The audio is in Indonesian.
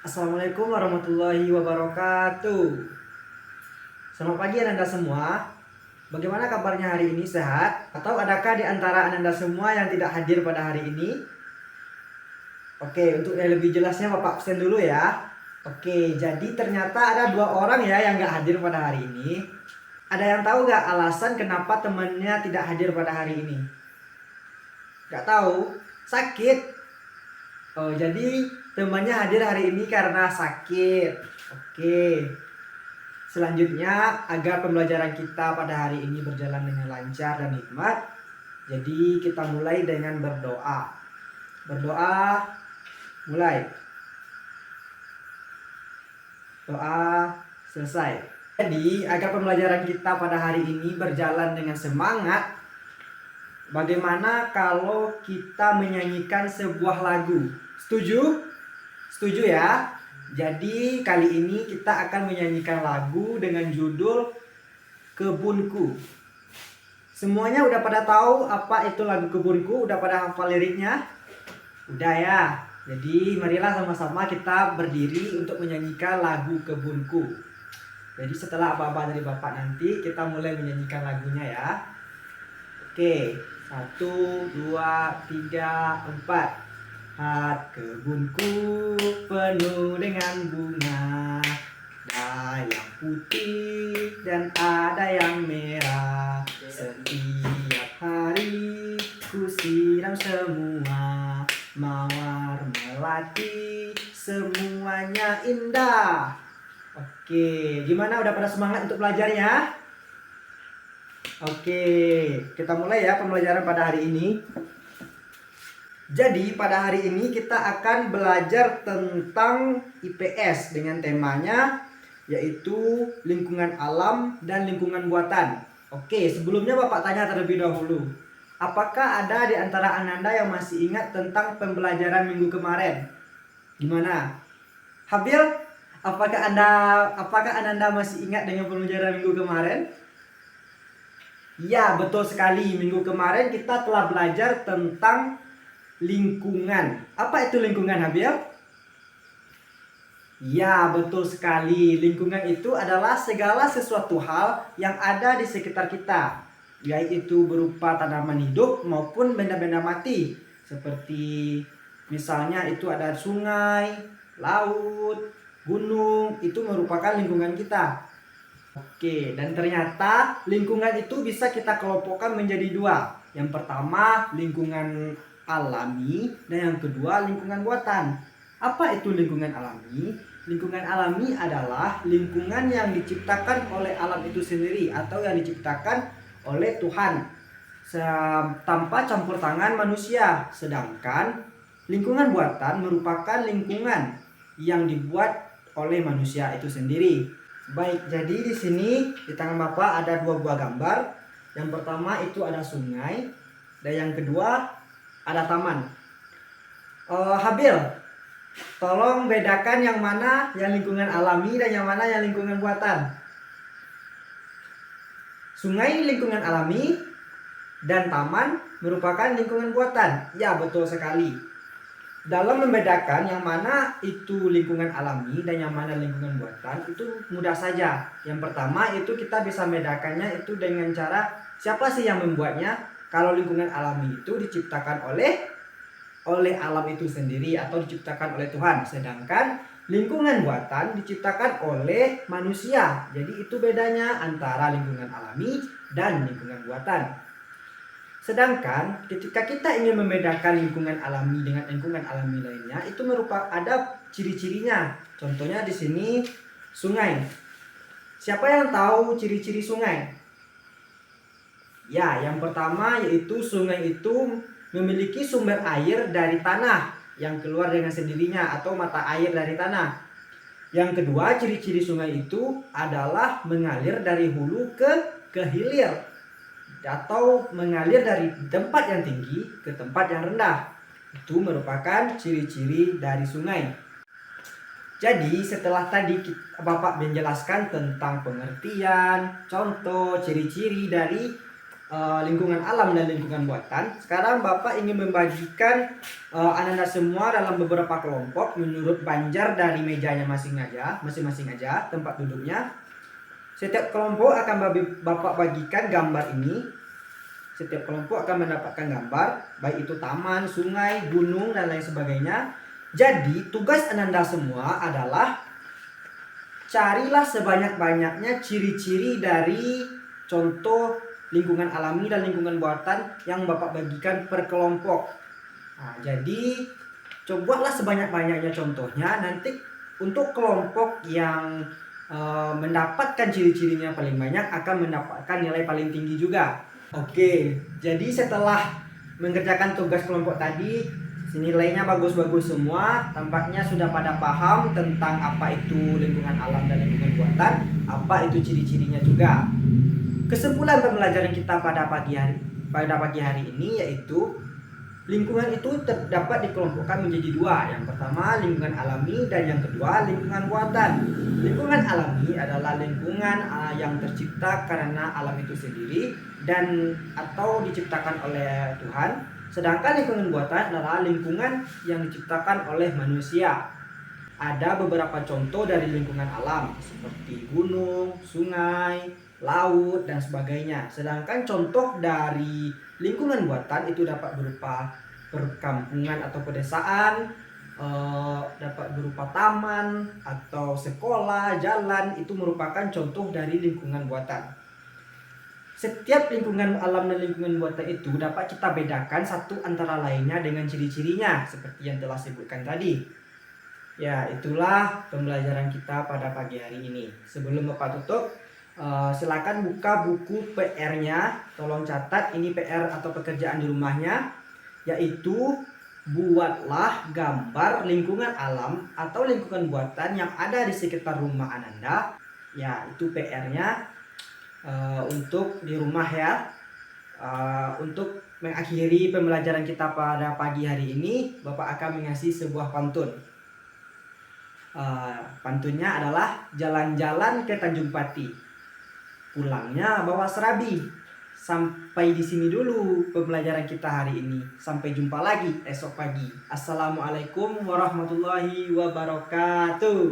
Assalamualaikum warahmatullahi wabarakatuh. Selamat pagi Ananda semua. Bagaimana kabarnya hari ini, sehat? Atau adakah di antara Ananda semua yang tidak hadir pada hari ini? Oke, untuk yang lebih jelasnya Bapak absen dulu ya. Oke, jadi ternyata ada dua orang ya yang nggak hadir pada hari ini. Ada yang tahu nggak alasan kenapa temannya tidak hadir pada hari ini? Nggak tahu? Sakit? Oh, jadi temannya hadir hari ini karena sakit. Oke. Selanjutnya, agar pembelajaran kita pada hari ini berjalan dengan lancar dan hikmat, jadi kita mulai dengan berdoa. Berdoa, mulai. Doa, selesai. Jadi, agar pembelajaran kita pada hari ini berjalan dengan semangat, bagaimana kalau kita menyanyikan sebuah lagu? Setuju? Setuju ya? Jadi kali ini kita akan menyanyikan lagu dengan judul Kebunku. Semuanya udah pada tahu apa itu lagu Kebunku? Udah pada hafal liriknya? Udah ya? Jadi marilah sama-sama kita berdiri untuk menyanyikan lagu Kebunku. Jadi setelah apa-apa dari Bapak nanti kita mulai menyanyikan lagunya ya. Oke, 1, 2, 3, 4. Lihat kebunku penuh dengan bunga, ada yang putih dan ada yang merah. Setiap hari ku siram semua, mawar melati semuanya indah. Oke, gimana, udah pada semangat untuk belajarnya? Oke, kita mulai ya pembelajaran pada hari ini. Jadi pada hari ini kita akan belajar tentang IPS dengan temanya yaitu lingkungan alam dan lingkungan buatan. Oke, sebelumnya Bapak tanya terlebih dahulu. Apakah ada di antara Ananda yang masih ingat tentang pembelajaran minggu kemarin? Gimana? Habil, apakah Ananda masih ingat dengan pembelajaran minggu kemarin? Ya, betul sekali. Minggu kemarin kita telah belajar tentang lingkungan. Apa itu lingkungan, Habil? Ya, betul sekali. Lingkungan itu adalah segala sesuatu hal yang ada di sekitar kita, yaitu berupa tanaman hidup maupun benda-benda mati. Seperti misalnya itu ada sungai, laut, gunung, itu merupakan lingkungan kita. Oke, dan ternyata lingkungan itu bisa kita kelompokkan menjadi dua. Yang pertama, lingkungan alami, dan yang kedua lingkungan buatan. Apa itu lingkungan alami? Lingkungan alami adalah lingkungan yang diciptakan oleh alam itu sendiri atau yang diciptakan oleh Tuhan tanpa campur tangan manusia. Sedangkan lingkungan buatan merupakan lingkungan yang dibuat oleh manusia itu sendiri. Baik, jadi di sini di tangan Bapak ada dua buah gambar. Yang pertama itu ada sungai, dan yang kedua ada taman. Habil, tolong bedakan yang mana yang lingkungan alami dan yang mana yang lingkungan buatan. Sungai lingkungan alami dan taman merupakan lingkungan buatan. Ya, betul sekali. Dalam membedakan yang mana itu lingkungan alami dan yang mana lingkungan buatan itu mudah saja. Yang pertama itu kita bisa membedakannya itu dengan cara siapa sih yang membuatnya. Kalau lingkungan alami itu diciptakan oleh alam itu sendiri atau diciptakan oleh Tuhan. Sedangkan lingkungan buatan diciptakan oleh manusia. Jadi itu bedanya antara lingkungan alami dan lingkungan buatan. Sedangkan ketika kita ingin membedakan lingkungan alami dengan lingkungan alami lainnya, itu merupakan ada ciri-cirinya. Contohnya di sini sungai. Siapa yang tahu ciri-ciri sungai? Ya, yang pertama yaitu sungai itu memiliki sumber air dari tanah yang keluar dengan sendirinya atau mata air dari tanah. Yang kedua, ciri-ciri sungai itu adalah mengalir dari hulu ke hilir atau mengalir dari tempat yang tinggi ke tempat yang rendah. Itu merupakan ciri-ciri dari sungai. Jadi setelah tadi Bapak menjelaskan tentang pengertian, contoh, ciri-ciri dari lingkungan alam dan lingkungan buatan. Sekarang Bapak ingin membagikan Ananda semua dalam beberapa kelompok menurut banjar dari mejanya masing-masing aja tempat duduknya. Setiap kelompok akan Bapak bagikan gambar ini. Setiap kelompok akan mendapatkan gambar, baik itu taman, sungai, gunung, dan lain sebagainya. Jadi tugas Ananda semua adalah carilah sebanyak-banyaknya ciri-ciri dari contoh lingkungan alami dan lingkungan buatan yang Bapak bagikan per kelompok. Nah, jadi cobalah sebanyak-banyaknya contohnya. Nanti untuk kelompok yang mendapatkan ciri-cirinya paling banyak akan mendapatkan nilai paling tinggi juga. Oke, jadi setelah mengerjakan tugas kelompok tadi, nilainya bagus-bagus semua. Tampaknya sudah pada paham tentang apa itu lingkungan alam dan lingkungan buatan, apa itu ciri-cirinya juga. Kesimpulan pembelajaran kita pada pagi hari ini yaitu lingkungan itu dapat dikelompokkan menjadi dua. Yang pertama lingkungan alami dan yang kedua lingkungan buatan. Lingkungan alami adalah lingkungan yang tercipta karena alam itu sendiri dan atau diciptakan oleh Tuhan. Sedangkan lingkungan buatan adalah lingkungan yang diciptakan oleh manusia. Ada beberapa contoh dari lingkungan alam seperti gunung, sungai, laut, dan sebagainya. Sedangkan contoh dari lingkungan buatan itu dapat berupa perkampungan atau pedesaan, dapat berupa taman atau sekolah, jalan, itu merupakan contoh dari lingkungan buatan. Setiap lingkungan alam dan lingkungan buatan itu dapat kita bedakan satu antara lainnya dengan ciri-cirinya seperti yang telah sebutkan tadi. Ya, itulah pembelajaran kita pada pagi hari ini. Sebelum Bapak tutup, silakan buka buku PR-nya, tolong catat ini PR atau pekerjaan di rumahnya, yaitu buatlah gambar lingkungan alam atau lingkungan buatan yang ada di sekitar rumah Ananda. Ya, itu PR-nya untuk di rumah ya. Untuk mengakhiri pembelajaran kita pada pagi hari ini, Bapak akan mengasih sebuah pantun. Pantunnya adalah jalan-jalan ke Tanjung Pati, pulangnya bawa serabi. Sampai di sini dulu pembelajaran kita hari ini. Sampai jumpa lagi esok pagi. Assalamualaikum warahmatullahi wabarakatuh.